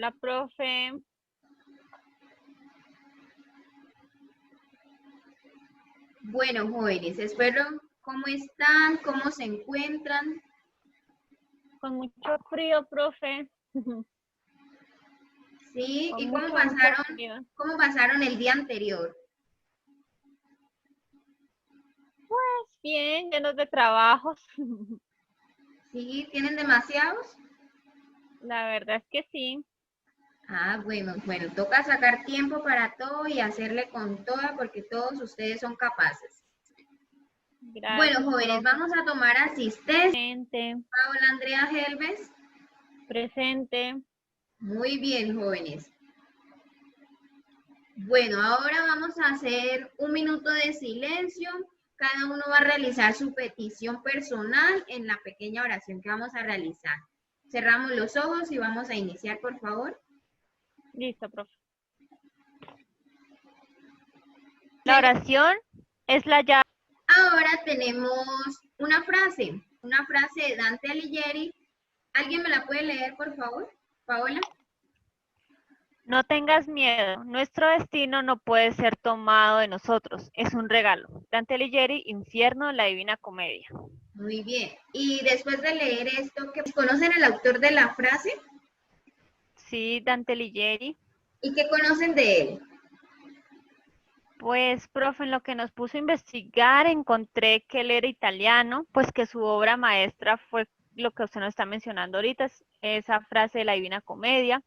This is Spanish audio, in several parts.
Hola, profe. Bueno, jóvenes, espero cómo están, cómo se encuentran. Con mucho frío, profe. ¿Sí? Con ¿Y mucho frío. cómo pasaron el día anterior? Pues bien, llenos de trabajos. ¿Sí? ¿Tienen demasiados? La verdad es que sí. Bueno, toca sacar tiempo para todo y hacerle con toda porque todos ustedes son capaces. Bueno, Gracias, jóvenes, profe. vamos a tomar asistencia. Presente, Paola Andrea Helves. presente. Muy bien, jóvenes. Bueno, ahora vamos a hacer un minuto de silencio. Cada uno va a realizar su petición personal en la pequeña oración que vamos a realizar. Cerramos los ojos y vamos a iniciar, por favor. Listo, profe. La Señor, oración es la llave. ahora tenemos una frase de Dante Alighieri. ¿Alguien me la puede leer, por favor? Paola. No tengas miedo. Nuestro destino no puede ser tomado de nosotros. Es un regalo. Dante Alighieri, Infierno, la Divina Comedia. Muy bien. Y después de leer esto, ¿qué conocen el autor de la frase? Sí, Dante Alighieri. ¿Y qué conocen de él? Pues, profe, en lo que nos puso a investigar, encontré que él era italiano, pues que su obra maestra fue lo que usted nos está mencionando ahorita, es esa frase de la Divina Comedia,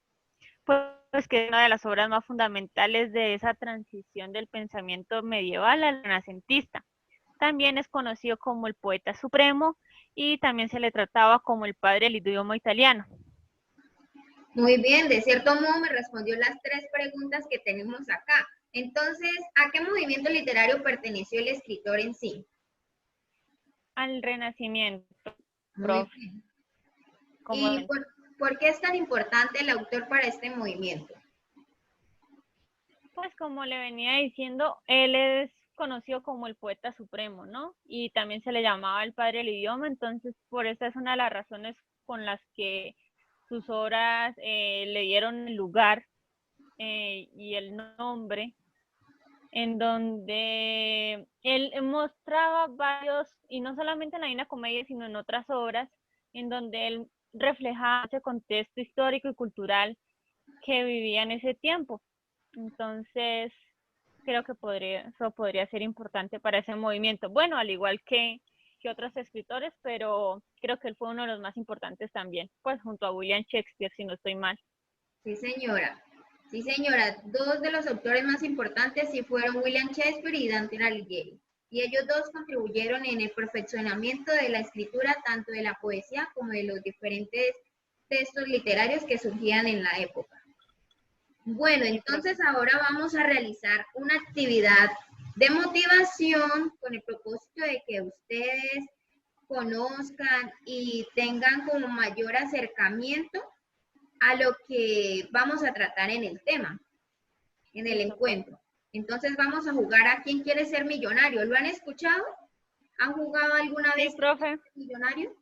pues que es una de las obras más fundamentales de esa transición del pensamiento medieval al renacentista. También es conocido como el poeta supremo y también se le trataba como el padre del idioma italiano. Muy bien, de cierto modo me respondió las tres preguntas que tenemos acá. Entonces, ¿a qué movimiento literario perteneció el escritor en sí? Al renacimiento, Muy profe, bien. como ¿Y por qué es tan importante el autor para este movimiento? pues como le venía diciendo, él es conocido como el poeta supremo, ¿no? Y también se le llamaba el padre del idioma, entonces por esa es una de las razones con las que sus obras le dieron el lugar y el nombre, en donde él mostraba varios, y no solamente en la Divina Comedia, sino en otras obras, en donde él reflejaba ese contexto histórico y cultural que vivía en ese tiempo. Entonces, creo que eso podría ser importante para ese movimiento. Bueno, al igual que otros escritores, pero creo que él fue uno de los más importantes también, pues junto a William Shakespeare, si no estoy mal. Sí, señora. Sí, señora. Dos de los autores más importantes sí fueron William Shakespeare y Dante Alighieri. Y ellos dos contribuyeron en el perfeccionamiento de la escritura, tanto de la poesía como de los diferentes textos literarios que surgían en la época. Bueno, Sí, entonces profe. ahora vamos a realizar una actividad de motivación con el propósito de que ustedes conozcan y tengan como mayor acercamiento a lo que vamos a tratar en el tema, en el Listo, profe. encuentro. Entonces vamos a jugar a ¿Quién quiere ser millonario? ¿Lo han escuchado? ¿Han jugado alguna Sí, vez profe. millonario?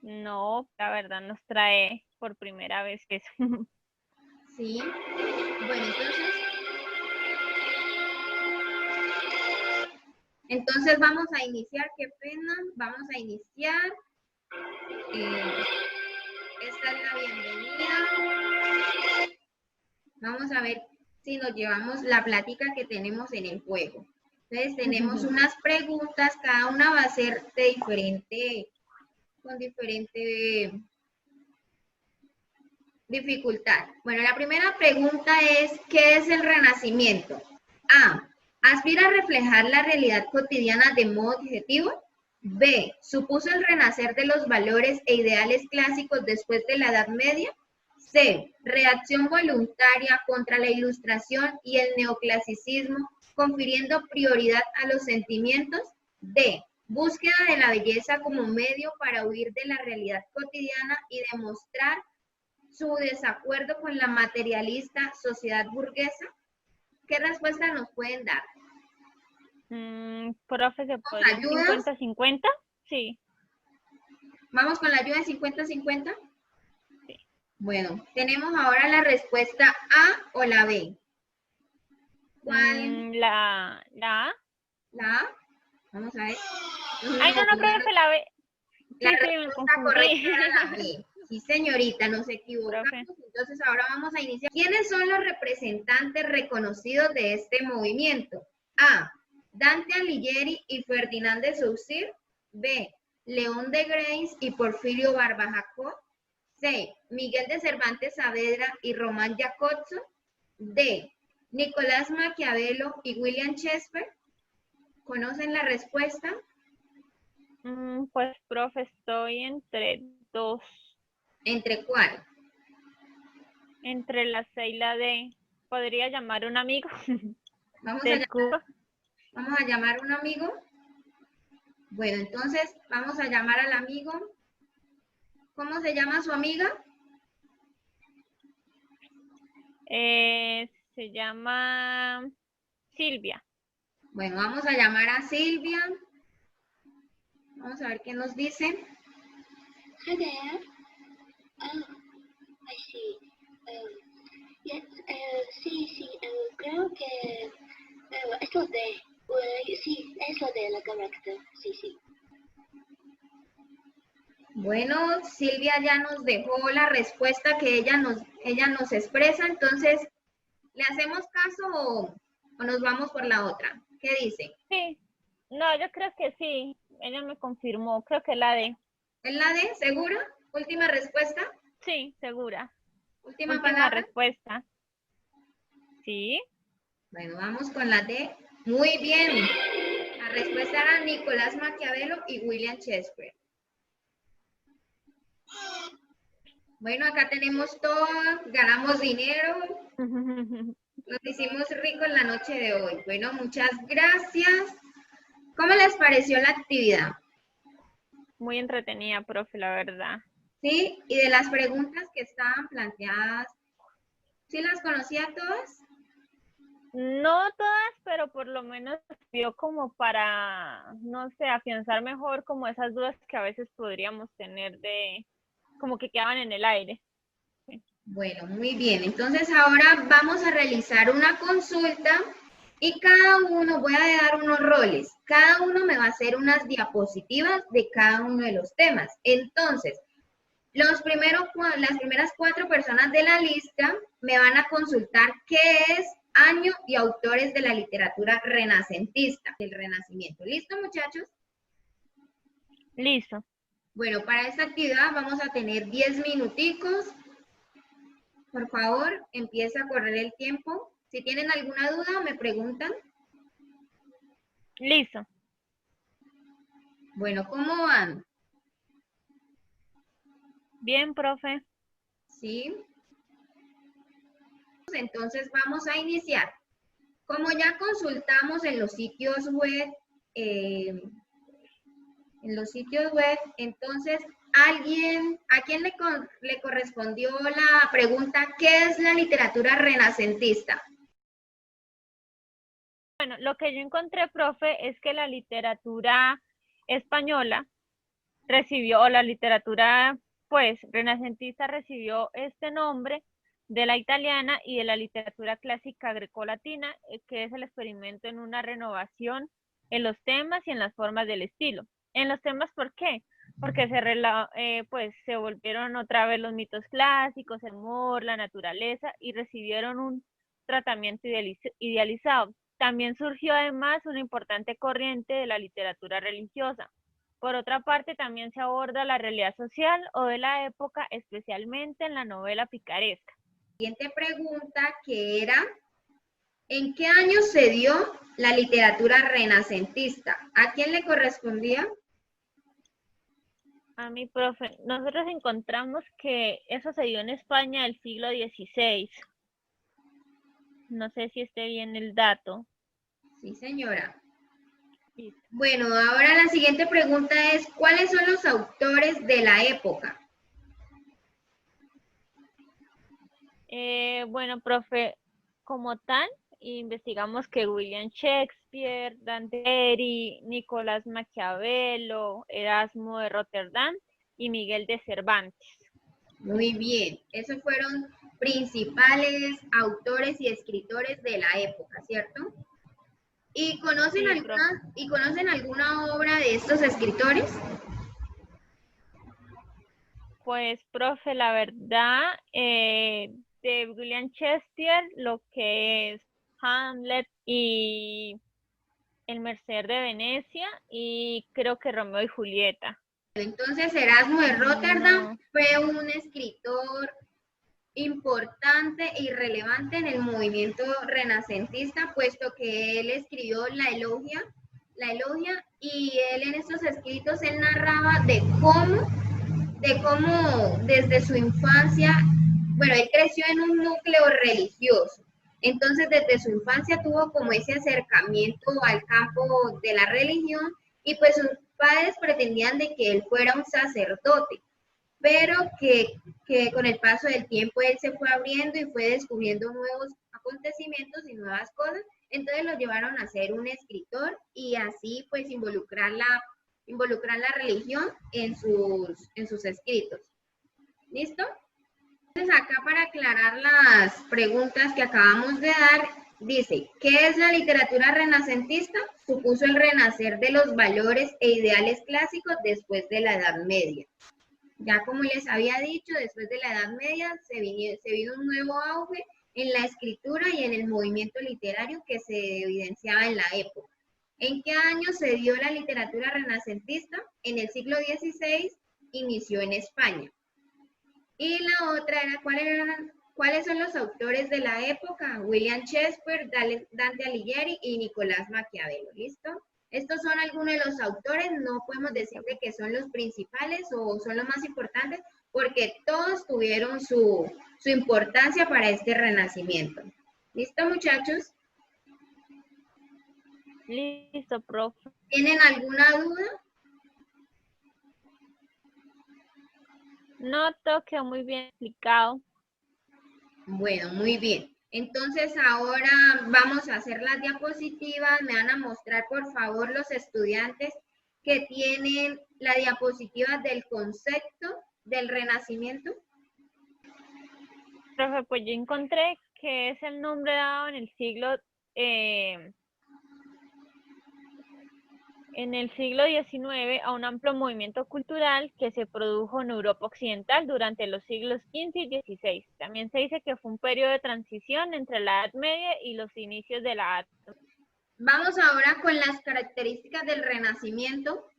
No, la verdad nos trae por primera vez eso. Sí. Bueno, entonces vamos a iniciar, qué pena, vamos a iniciar. Eh, Esta es la bienvenida. Vamos a ver si nos llevamos la plática que tenemos en el juego. Entonces tenemos unas preguntas, cada una va a ser de diferente, con diferente dificultad. Bueno, la primera pregunta es, ¿qué es el renacimiento? A. ¿Aspira a reflejar la realidad cotidiana de modo objetivo? B. ¿Supuso el renacer de los valores e ideales clásicos después de la Edad Media? C. Reacción voluntaria contra la Ilustración y el neoclasicismo, confiriendo prioridad a los sentimientos. D. Búsqueda de la belleza como medio para huir de la realidad cotidiana y demostrar su desacuerdo con la materialista sociedad burguesa. ¿Qué respuesta nos pueden dar? Profe, ¿se ¿Nos podría un ayudas? 50-50? Sí, Vamos con la ayuda de 50-50. sí. Bueno, tenemos ahora la respuesta A o la B. ¿Cuál? La A. La A. Vamos a ver. Ay, no, profe, la B. La Sí, me respuesta confundí. correcta era la B. Sí, señorita, nos equivocamos. Profe. Entonces ahora vamos a iniciar. ¿Quiénes son los representantes reconocidos de este movimiento? A. Dante Alighieri y Ferdinand de Saussure. B. León de Greiz y Porfirio Barba Jacob. C. Miguel de Cervantes Saavedra y Román Jacozzo. D. Nicolás Maquiavelo y William Shakespeare. ¿Conocen la respuesta? Pues, profe, estoy entre dos. ¿Entre cuál? Entre la C y la D. ¿Podría llamar a un amigo? Vamos Cuba. Vamos a llamar a un amigo. Bueno, entonces vamos a llamar al amigo. ¿Cómo se llama su amiga? Se llama Silvia. Bueno, vamos a llamar a Silvia. Vamos a ver qué nos dice. Hi there. I see. Yes, sí, creo que eso de, sí, eso de la correcta, sí. Bueno, Silvia ya nos dejó la respuesta que ella nos expresa, entonces, ¿le hacemos caso o nos vamos por la otra? ¿Qué dice? Sí, no, yo creo que sí, ella me confirmó, creo que la D. ¿Es la D? ¿Segura? ¿Última respuesta? Sí, segura. ¿Última palabra? Respuesta. Sí. Bueno, vamos con la D. Muy bien. La respuesta era Nicolás Maquiavelo y William Shakespeare. Bueno, acá tenemos todo, ganamos dinero, nos hicimos ricos la noche de hoy. Bueno, muchas gracias. ¿Cómo les pareció la actividad? Muy entretenida, profe, la verdad. Sí, y de las preguntas que estaban planteadas, ¿sí las conocía todas? No todas, pero por lo menos sirvió como para, no sé, afianzar mejor como esas dudas que a veces podríamos tener de, como que quedaban en el aire. Bueno, muy bien. Entonces ahora vamos a realizar una consulta y cada uno, voy a dar unos roles. Cada uno me va a hacer unas diapositivas de cada uno de los temas. Entonces, las primeras 4 personas de la lista me van a consultar qué es, año y autores de la literatura renacentista, del Renacimiento. ¿Listo, muchachos? Listo. Bueno, para esta actividad vamos a tener 10 minuticos. Por favor, empieza a correr el tiempo. Si tienen alguna duda, me preguntan. Listo. Bueno, ¿cómo van? Bien, profe. ¿Sí? Entonces vamos a iniciar. Como ya consultamos en los sitios web, entonces, ¿a quién le correspondió la pregunta, ¿qué es la literatura renacentista? Bueno, lo que yo encontré, profe, es que la literatura española recibió, o la literatura, pues, renacentista recibió este nombre de la italiana y de la literatura clásica grecolatina, que es el experimento en una renovación en los temas y en las formas del estilo. En los temas, ¿por qué? Porque se volvieron otra vez los mitos clásicos, el humor, la naturaleza, y recibieron un tratamiento idealizado. También surgió además una importante corriente de la literatura religiosa. Por otra parte, también se aborda la realidad social o de la época, especialmente en la novela picaresca. Siguiente pregunta, que era, ¿en qué año se dio la literatura renacentista? ¿A quién le correspondía? A mi profe, nosotros encontramos que eso se dio en España del siglo XVI. No sé si esté bien el dato. Sí, señora. Listo. Bueno, ahora la siguiente pregunta es, ¿cuáles son los autores de la época? Bueno, profe, como tal, investigamos que William Shakespeare, Dante Alighieri, Nicolás Maquiavelo, Erasmo de Rotterdam y Miguel de Cervantes. Muy bien. Esos fueron principales autores y escritores de la época, ¿cierto? ¿Y conocen Sí, profe. alguna obra de estos escritores? Pues, profe, la verdad, de William Shakespeare, lo que es Hamlet y El Mercader de Venecia y creo que Romeo y Julieta. Entonces, Erasmo de Rotterdam No, fue un escritor importante y relevante en el movimiento renacentista, puesto que él escribió la Elogia, y él en estos escritos él narraba de cómo desde su infancia, bueno, él creció en un núcleo religioso. Entonces, desde su infancia tuvo como ese acercamiento al campo de la religión y pues sus padres pretendían de que él fuera un sacerdote, pero que con el paso del tiempo él se fue abriendo y fue descubriendo nuevos acontecimientos y nuevas cosas, entonces lo llevaron a ser un escritor y así pues involucrar la religión en sus escritos. ¿Listo? Entonces acá para aclarar las preguntas que acabamos de dar, dice, ¿qué es la literatura renacentista? Supuso el renacer de los valores e ideales clásicos después de la Edad Media. Ya como les había dicho, después de la Edad Media se vino un nuevo auge en la escritura y en el movimiento literario que se evidenciaba en la época. ¿En qué año se dio la literatura renacentista? En el siglo XVI inició en España. Y la otra era, ¿cuáles son los autores de la época? William Shakespeare, Dante Alighieri y Nicolás Maquiavelo. ¿Listo? Estos son algunos de los autores, no podemos decir de que son los principales o son los más importantes, porque todos tuvieron su importancia para este renacimiento. ¿Listo, muchachos? listo, profe. ¿Tienen alguna duda? No, todo quedó muy bien explicado. Bueno, muy bien. Entonces ahora vamos a hacer las diapositivas. Me van a mostrar, por favor, los estudiantes que tienen la diapositiva del concepto del Renacimiento. Profe, pues yo encontré que es el nombre dado en el siglo XIX a un amplio movimiento cultural que se produjo en Europa Occidental durante los siglos XV y XVI. También se dice que fue un periodo de transición entre la Edad Media y los inicios de la Edad. Vamos ahora con las características del Renacimiento.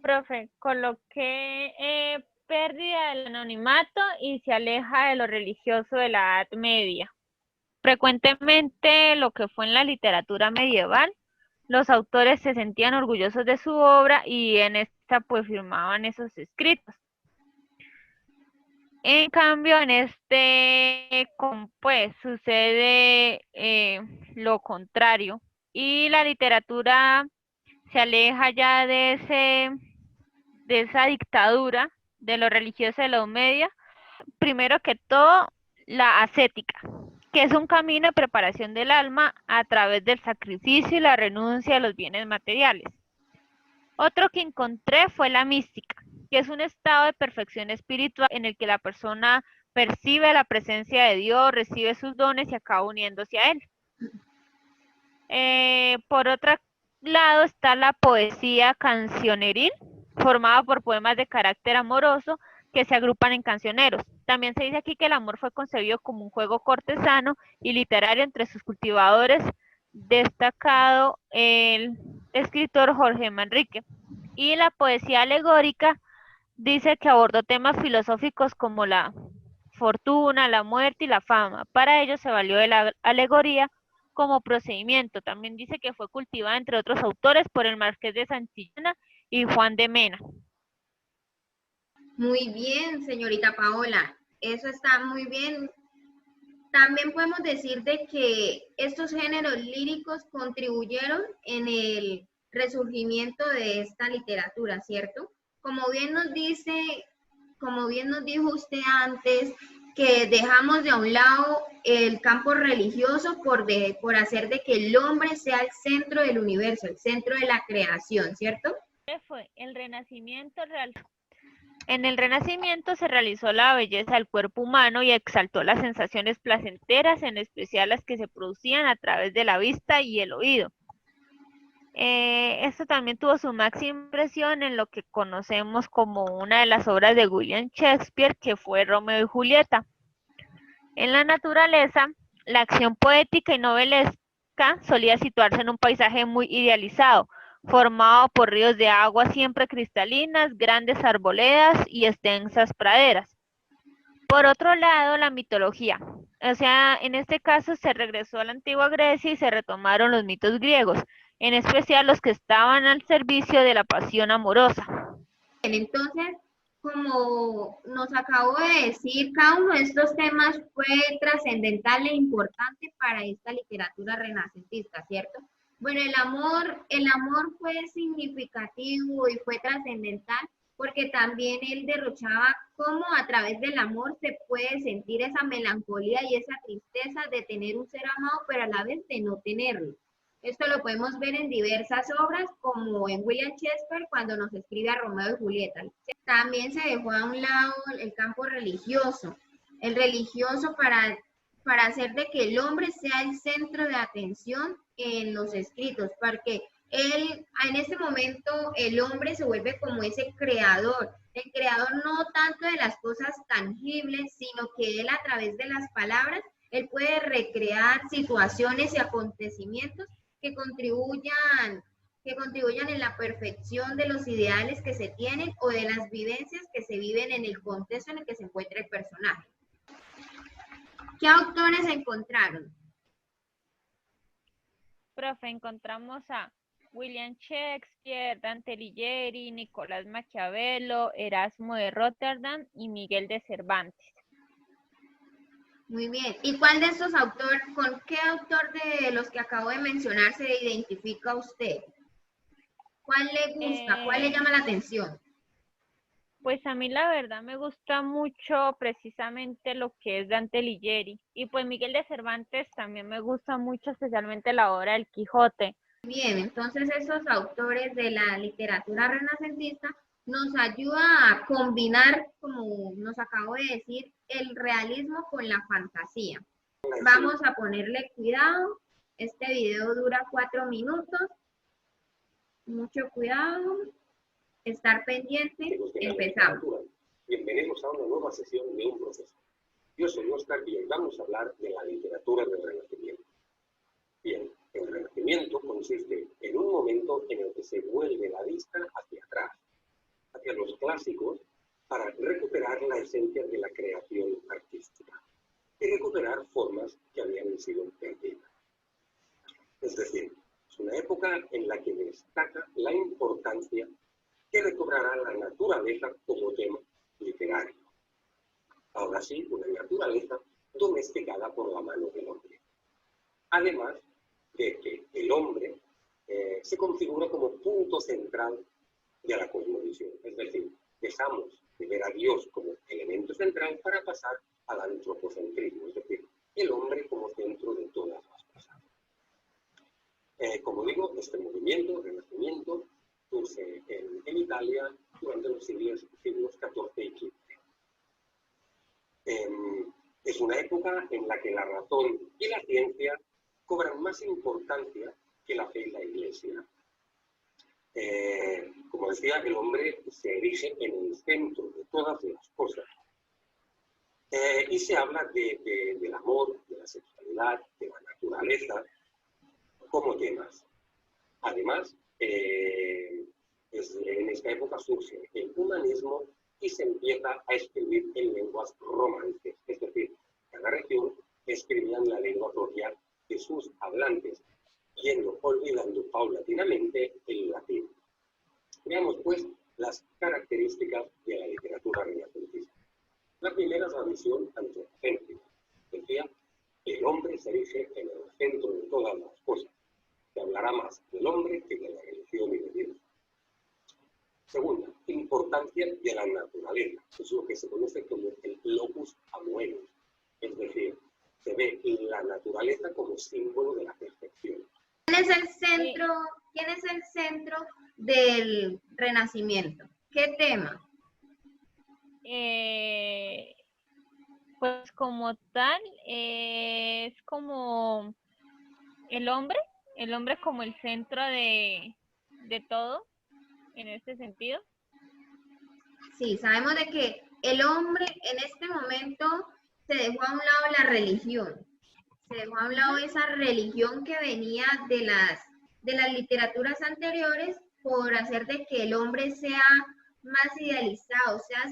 Profe, coloqué pérdida del anonimato y se aleja de lo religioso de la Edad Media. Frecuentemente, lo que fue en la literatura medieval, los autores se sentían orgullosos de su obra y en esta pues firmaban esos escritos. En cambio, en este pues sucede lo contrario y la literatura se aleja ya de esa dictadura de lo religioso de la Edad Media. Primero que todo, la ascética, que es un camino de preparación del alma a través del sacrificio y la renuncia a los bienes materiales. Otro que encontré fue la mística, que es un estado de perfección espiritual en el que la persona percibe la presencia de Dios, recibe sus dones y acaba uniéndose a él. Por otro lado está la poesía cancioneril, formada por poemas de carácter amoroso que se agrupan en cancioneros. También se dice aquí que el amor fue concebido como un juego cortesano y literario entre sus cultivadores, destacado el escritor Jorge Manrique. Y la poesía alegórica dice que abordó temas filosóficos como la fortuna, la muerte y la fama. Para ello se valió de la alegoría como procedimiento. También dice que fue cultivada, entre otros autores, por el Marqués de Santillana y Juan de Mena. Muy bien, señorita Paola. Eso está muy bien. También podemos decir de que estos géneros líricos contribuyeron en el resurgimiento de esta literatura, ¿cierto? Como bien nos dijo usted antes, que dejamos de a un lado el campo religioso por hacer de que el hombre sea el centro del universo, el centro de la creación, ¿cierto? fue el Renacimiento real. En el Renacimiento se realizó la belleza del cuerpo humano y exaltó las sensaciones placenteras, en especial las que se producían a través de la vista y el oído. Esto también tuvo su máxima impresión en lo que conocemos como una de las obras de William Shakespeare, que fue Romeo y Julieta. En la naturaleza, la acción poética y novelesca solía situarse en un paisaje muy idealizado, formado por ríos de agua siempre cristalinas, grandes arboledas y extensas praderas. Por otro lado, la mitología. O sea, en este caso se regresó a la antigua Grecia y se retomaron los mitos griegos, en especial los que estaban al servicio de la pasión amorosa. Bien, entonces, como nos acabó de decir, cada uno de estos temas fue trascendental e importante para esta literatura renacentista, ¿cierto? Bueno, el amor fue significativo y fue trascendental porque también él derrochaba cómo a través del amor se puede sentir esa melancolía y esa tristeza de tener un ser amado, pero a la vez de no tenerlo. Esto lo podemos ver en diversas obras, como en William Shakespeare cuando nos escribe a Romeo y Julieta. También se dejó a un lado el campo religioso, el religioso para hacer de que el hombre sea el centro de atención en los escritos, porque en este momento el hombre se vuelve como ese creador, el creador no tanto de las cosas tangibles, sino que él a través de las palabras, él puede recrear situaciones y acontecimientos que contribuyan en la perfección de los ideales que se tienen o de las vivencias que se viven en el contexto en el que se encuentra el personaje. ¿Qué autores encontraron? Profe, encontramos a William Shakespeare, Dante Alighieri, Nicolás Maquiavelo, Erasmo de Rotterdam y Miguel de Cervantes. Muy bien. ¿Y cuál de estos autores, con qué autor de los que acabo de mencionar se identifica usted? ¿Cuál le gusta? ¿Cuál le llama la atención? Pues a mí la verdad me gusta mucho precisamente lo que es Dante Alighieri. Y pues Miguel de Cervantes también me gusta mucho, especialmente la obra del Quijote. Bien, entonces esos autores de la literatura renacentista nos ayuda a combinar, como nos acabo de decir, el realismo con la fantasía. Vamos a ponerle cuidado. Este video dura 4 minutos. Mucho cuidado. Estar pendiente. Empezamos. Bienvenidos a una nueva sesión de Un Proceso. Yo soy Oscar y hoy vamos a hablar de la literatura del Renacimiento. Bien, el Renacimiento consiste en un momento en el que se vuelve la vista hacia atrás, hacia los clásicos, para recuperar la esencia de la creación artística y recuperar formas que habían sido perdidas. Es decir, es una época en la que destaca la importancia que recobrará la naturaleza como tema literario. Ahora sí, una naturaleza domesticada por la mano del hombre. Además de que el hombre se configura como punto central de la cosmovisión. Es decir, dejamos de ver a Dios como elemento central para pasar al antropocentrismo, es decir, el hombre como centro de todas las cosas. Como digo, este movimiento, Renacimiento, surge en Italia durante los siglos XIV y XV. Es una época en la que la razón y la ciencia cobran más importancia que la fe y la Iglesia. Como decía, el hombre se erige en el centro de todas las cosas. Y se habla del amor, de la sexualidad, de la naturaleza, como temas. Además, en esta época surge el humanismo y se empieza a escribir en lenguas romances, es decir, cada región escribía en la lengua propia de sus hablantes, yendo olvidando paulatinamente el latín. Veamos, pues, las características de la literatura renacentista. La primera es la visión antropocéntrica. Decía, el hombre se erige en el centro de todas las cosas. Se hablará más del hombre que de la religión y de Dios. Segunda, importancia de la naturaleza. Es lo que se conoce como el locus amoenus. Es decir, se ve la naturaleza como símbolo de la perfección. ¿Quién ¿Quién es el centro del Renacimiento? ¿Qué tema? Pues como tal, es como el hombre como el centro de todo, en este sentido. Sí, sabemos de que el hombre en este momento se dejó a un lado la religión, se dejó a un lado esa religión que venía de las literaturas anteriores por hacer de que el hombre sea más idealizado, sea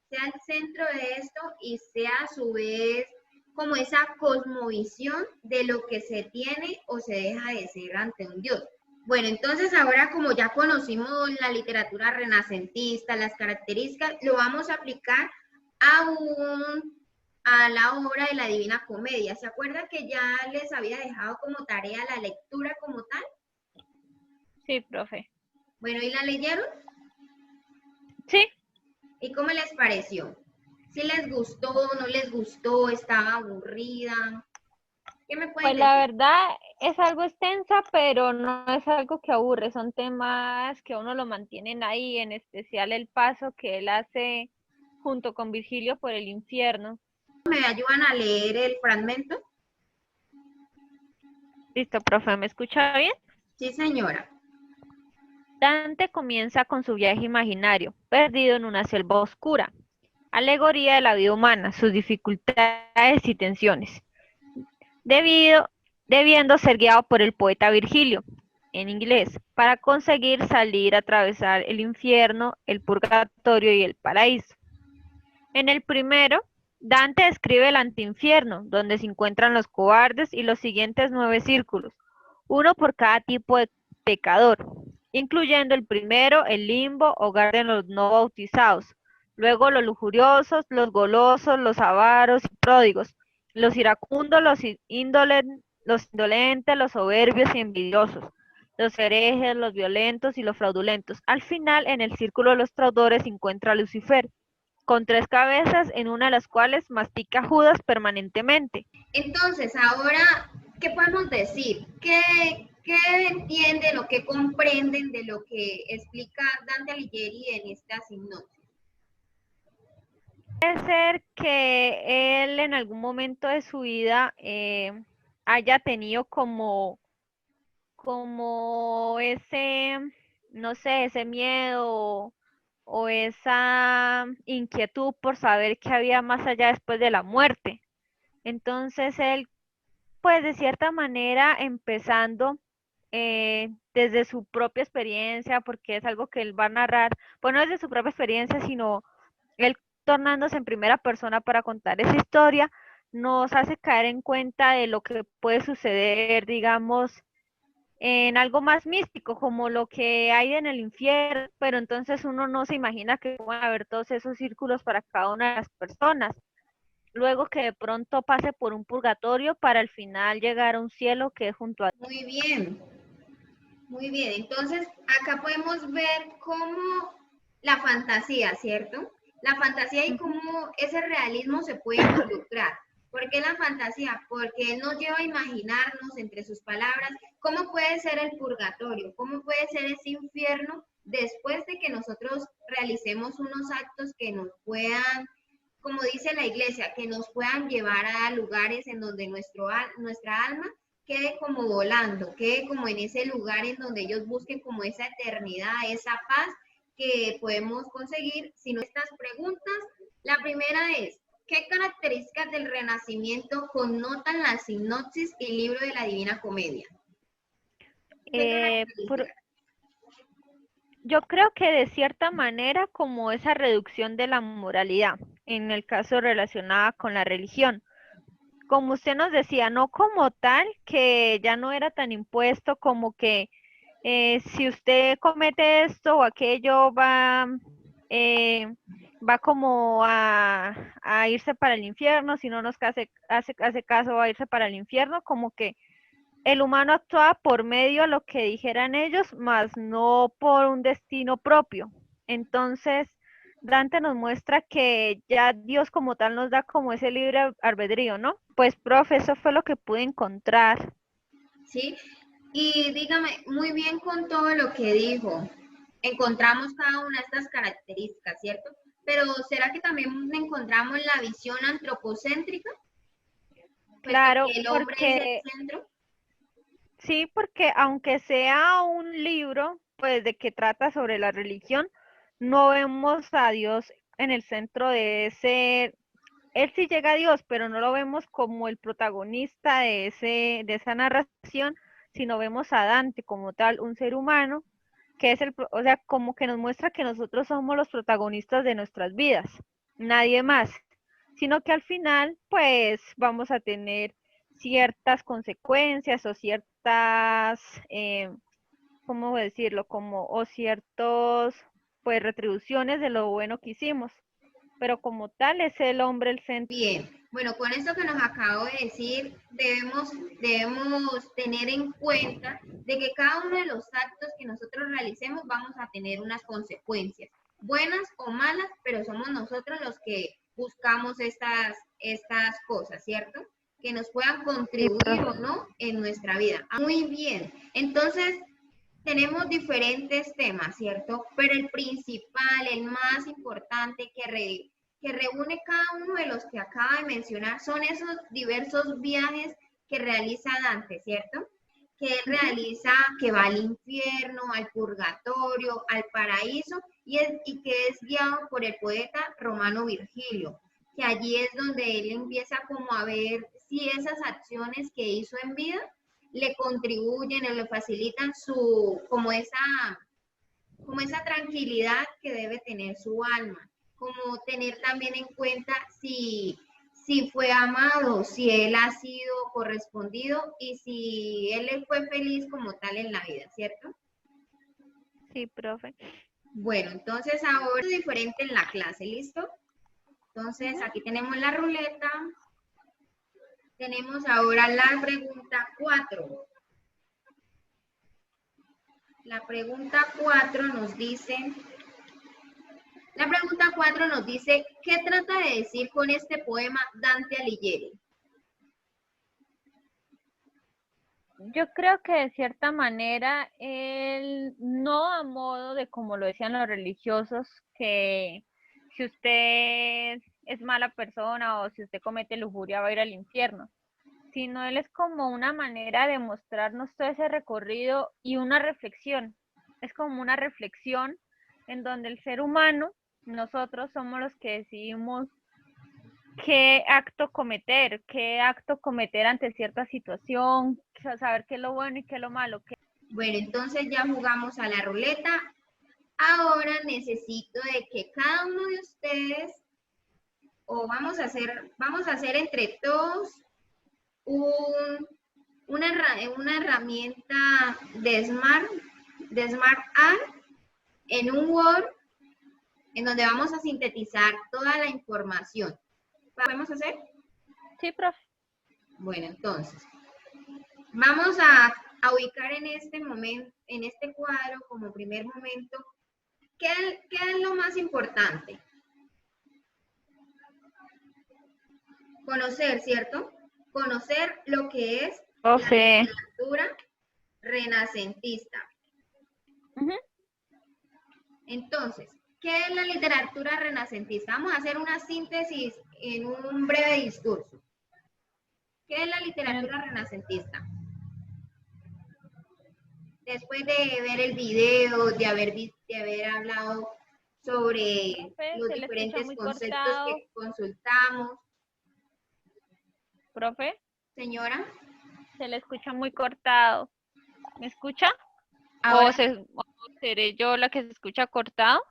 el centro de esto y sea a su vez como esa cosmovisión de lo que se tiene o se deja de ser ante un Dios. Bueno, entonces ahora como ya conocimos la literatura renacentista, las características, lo vamos a aplicar a la obra de la Divina Comedia. ¿Se acuerdan que ya les había dejado como tarea la lectura como tal? Sí, profe. Bueno, ¿y la leyeron? Sí. ¿Y cómo les pareció? ¿Sí les gustó, no les gustó, estaba aburrida? ¿Qué me pueden Pues la decir? verdad es algo extensa, pero no es algo que aburre, son temas que uno lo mantienen ahí, en especial el paso que él hace junto con Virgilio por el infierno. ¿Me ayudan a leer el fragmento? Listo, profe, ¿me escucha bien? Sí, señora. Dante comienza con su viaje imaginario, perdido en una selva oscura, alegoría de la vida humana, sus dificultades y tensiones, debiendo ser guiado por el poeta Virgilio, en inglés, para conseguir salir a atravesar el infierno, el purgatorio y el paraíso. En el primero, Dante describe el antiinfierno, donde se encuentran los cobardes y los siguientes 9 círculos, uno por cada tipo de pecador, incluyendo el primero, el limbo, hogar de los no bautizados, luego los lujuriosos, los golosos, los avaros y pródigos, los iracundos, los indolentes, los soberbios y envidiosos, los herejes, los violentos y los fraudulentos. Al final, en el círculo de los traidores se encuentra Lucifer, con 3 cabezas, en una de las cuales mastica Judas permanentemente. Entonces, ahora, ¿qué podemos decir? ¿Qué entienden o qué comprenden de lo que explica Dante Alighieri en esta sinopsis? Puede ser que él en algún momento de su vida haya tenido como ese, no sé, ese miedo o esa inquietud por saber qué había más allá después de la muerte. Entonces él, pues de cierta manera, empezando desde su propia experiencia, porque es algo que él va a narrar, pues no desde su propia experiencia, sino él tornándose en primera persona para contar esa historia, nos hace caer en cuenta de lo que puede suceder, digamos, en algo más místico, como lo que hay en el infierno, pero entonces uno no se imagina que van a haber todos esos círculos para cada una de las personas. Luego que de pronto pase por un purgatorio para al final llegar a un cielo que es junto a... Muy bien, muy bien. Entonces, acá podemos ver cómo la fantasía, ¿cierto? La fantasía y cómo ese realismo se puede involucrar. ¿Por qué la fantasía? Porque él nos lleva a imaginarnos entre sus palabras cómo puede ser el purgatorio, cómo puede ser ese infierno después de que nosotros realicemos unos actos que nos puedan, como dice la iglesia, que nos puedan llevar a lugares en donde nuestra alma quede como volando, quede como en ese lugar en donde ellos busquen como esa eternidad, esa paz que podemos conseguir. Si no, estas preguntas, la primera es, ¿qué características del Renacimiento connotan la sinopsis y libro de la Divina Comedia? Yo creo que de cierta manera como esa reducción de la moralidad, en el caso relacionada con la religión. Como usted nos decía, no como tal, que ya no era tan impuesto como que si usted comete esto o aquello va como a irse para el infierno, si no nos hace caso va a irse para el infierno, como que el humano actuaba por medio de lo que dijeran ellos, más no por un destino propio. Entonces, Dante nos muestra que ya Dios como tal nos da como ese libre albedrío, ¿no? Pues, profe, eso fue lo que pude encontrar. ¿Sí? Y dígame, muy bien con todo lo que dijo. Encontramos cada una de estas características, ¿cierto? Pero ¿será que también encontramos la visión antropocéntrica? Puesto Claro, que el hombre es el porque centro. sí, porque aunque sea un libro, pues de que trata sobre la religión, no vemos a Dios en el centro de ese. Él sí llega a Dios, pero no lo vemos como el protagonista de esa narración, sino vemos a Dante como tal, un ser humano, que es o sea, como que nos muestra que nosotros somos los protagonistas de nuestras vidas, nadie más, sino que al final, pues, vamos a tener ciertas consecuencias o ciertas, ¿cómo decirlo? Como, o ciertos, pues, retribuciones de lo bueno que hicimos, pero como tal es el hombre el centro. Bien, bueno, con esto que nos acabo de decir, debemos tener en cuenta de que cada uno de los actos que nosotros realicemos vamos a tener unas consecuencias, buenas o malas, pero somos nosotros los que buscamos estas cosas, ¿cierto? Que nos puedan Sí, contribuir o profe. no en nuestra vida. Muy bien, entonces tenemos diferentes temas, ¿cierto? Pero el principal, el más importante que reúne cada uno de los que acaba de mencionar son esos diversos viajes que realiza Dante, ¿cierto? Que él Ujú. realiza, que va al infierno, al purgatorio, al paraíso, y que es guiado por el poeta romano Virgilio, que allí es donde él empieza como a ver si esas acciones que hizo en vida le contribuyen o le facilitan como esa tranquilidad que debe tener su alma, como tener también en cuenta si fue amado, si él ha sido correspondido y si él fue feliz como tal en la vida, ¿cierto? Sí, profe. Bueno, entonces ahora es diferente en la clase, ¿listo? Entonces Ujú. aquí tenemos la ruleta, tenemos ahora la pregunta 4. La pregunta 4 nos dice, ¿qué trata de decir con este poema Dante Alighieri? Yo creo que de cierta manera él no a modo de como lo decían los religiosos, que si usted es mala persona o si usted comete lujuria va a ir al infierno, sino él es como una manera de mostrarnos todo ese recorrido y una reflexión. Es como una reflexión en donde el ser humano, nosotros somos los que decidimos qué acto cometer ante cierta situación, saber qué es lo bueno y qué es lo malo. Bueno, entonces ya jugamos a la ruleta. Ahora necesito de que cada uno de ustedes, o vamos a hacer entre todos una herramienta de Smart Art en un Word en donde vamos a sintetizar toda la información. ¿Podemos hacer? Sí, profe. Bueno, entonces, vamos a ubicar en este momento, en este cuadro como primer momento, ¿qué es lo más importante? Conocer, ¿cierto? Conocer lo que es la Profe. literatura renacentista. Ujú. Entonces, ¿qué es la literatura renacentista? Vamos a hacer una síntesis en un breve discurso. ¿Qué es la literatura renacentista? Después de ver el video, de haber hablado sobre Profe, los se le escucha diferentes muy conceptos cortado. que consultamos. Profe, Señora, se le escucha muy cortado. ¿Me escucha? ahora ¿O seré yo la que se escucha cortado?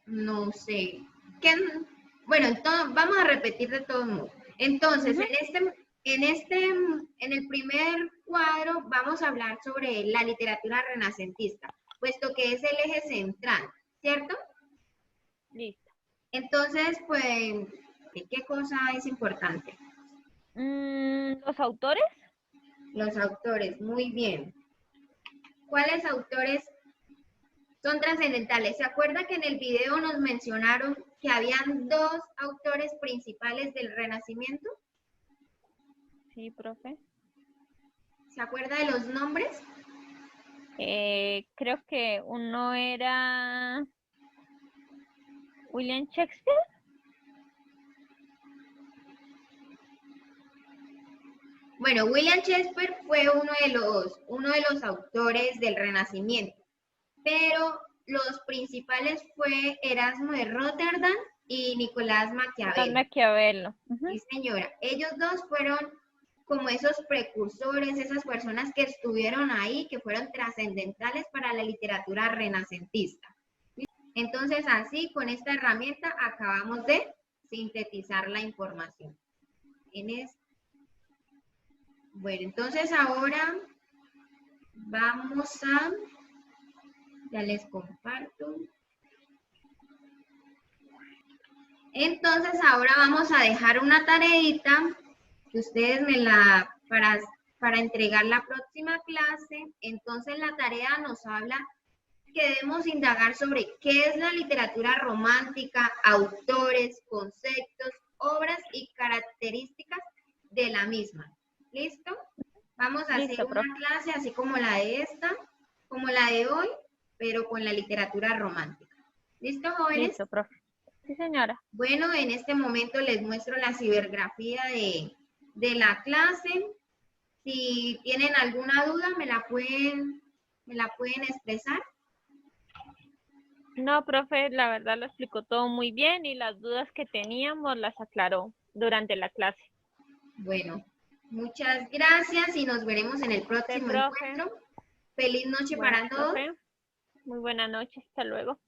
no sé. ¿Qué? Bueno, entonces, vamos a repetir de todos modos. Entonces, Ujú. en el primer cuadro vamos a hablar sobre la literatura renacentista, puesto que es el eje central, ¿cierto? Listo. Entonces, pues, ¿qué cosa es importante? ¿Los autores? Los autores, muy bien. ¿Cuáles autores son trascendentales? ¿Se acuerda que en el video nos mencionaron que habían dos autores principales del Renacimiento? Sí, profe. ¿Se acuerda de los nombres? Creo que uno era William Shakespeare. Bueno, William Shakespeare fue uno de los autores del Renacimiento, pero los principales fue Erasmo de Rotterdam y Nicolás Maquiavelo. Maquiavelo. Sí, señora. Ellos dos fueron como esos precursores, esas personas que estuvieron ahí, que fueron trascendentales para la literatura renacentista. Entonces, así, con esta herramienta, acabamos de sintetizar la información. Bueno, entonces ahora vamos a... Ya les comparto. Entonces, ahora vamos a dejar una tareita que ustedes para entregar la próxima clase. Entonces, la tarea nos habla que debemos indagar sobre qué es la literatura romántica, autores, conceptos, obras y características de la misma. ¿Listo? Vamos a hacer una clase así como la de esta, como la de hoy, pero con la literatura romántica. ¿Listo, jóvenes? Listo, profe. Sí, señora. Bueno, en este momento les muestro la cibergrafía de la clase. Si tienen alguna duda, me la pueden expresar. No, profe, la verdad lo explicó todo muy bien y las dudas que teníamos las aclaró durante la clase. Bueno, muchas gracias y nos veremos en el próximo encuentro. Feliz noche para todos. Profe, muy buena noche, hasta luego.